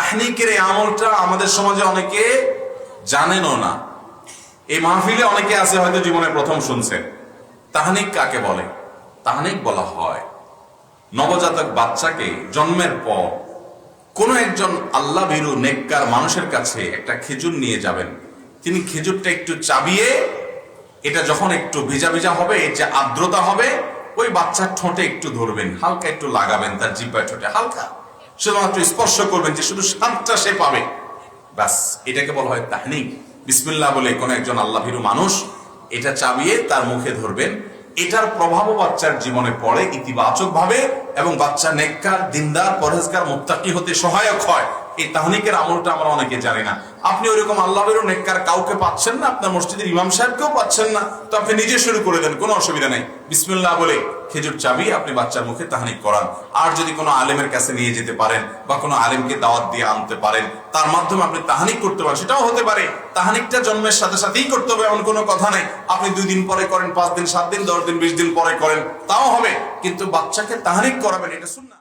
তাহনিকের এই আমলটা আমাদের সমাজে অনেকে জানেনও না। এই মাহফিলে অনেকে আছে হয়তো জীবনে প্রথম শুনছেন। তাহনিক কাকে বলে? তাহনিক বলা হয় নবজাতক বাচ্চাকে জন্মের পর কোন একজন আল্লাহ ভীরু নেককার মানুষের কাছে একটা খেজুর নিয়ে যাবেন। তিনি খেজুরটা একটু চাবিয়ে, এটা যখন একটু ভিজা ভিজা হবে, এর যে আর্দ্রতা হবে, ওই বাচ্চার ঠোঁটে একটু ধরবেন, হালকা একটু লাগাবেন, তার জিহ্বায় ঠোঁটে হালকা শুধুমাত্র স্পর্শ করবেন, যে শুধু স্বাদটা সে পাবে, ব্যাস। এটাকে বলা হয় তাহনিক। বিসমিল্লাহ বলে কোন একজন আল্লাহ ভীরু মানুষ এটা চাবিয়ে তার মুখে ধরবেন। এটার প্রভাবও বাচ্চার জীবনে পড়ে ইতিবাচক ভাবে, এবং বাচ্চা নেককার, দিনদার, পরহেজগার, মুত্তাকি হতে সহায়ক হয়। এই তাহনিকের আমলটা আমরা অনেকে জানি না। আপনি ওইরকম আল্লাহ ভীরু নেককার কাউকে পাচ্ছেন না, আপনার মসজিদের ইমাম সাহেবকেও পাচ্ছেন না, তো আপনি নিজে শুরু করে দেন, কোনো অসুবিধা নেই। বিসমিল্লাহ বলে খেজুর চাবিয়ে আপনি বাচ্চার মুখে তাহনিক করান। আর যদি কোনো আলেমের কাছে নিয়ে যেতে পারেন বা কোনো আলেমকে দাওয়াত দিয়ে আনতে পারেন, তার মাধ্যমে আপনি তাহনিক করতে পারেন, সেটাও হতে পারে। তাহনিকটা জন্মের সাথে সাথেই করতে হবে এমন কোনো কথা নেই। আপনি 2 দিন পরে করেন, 5 দিন, 7 দিন, 10 দিন, 20 দিন পরে করেন, তাও হবে, কিন্তু বাচ্চাকে তাহনিক করাবেন, এটা সুন্নাহ।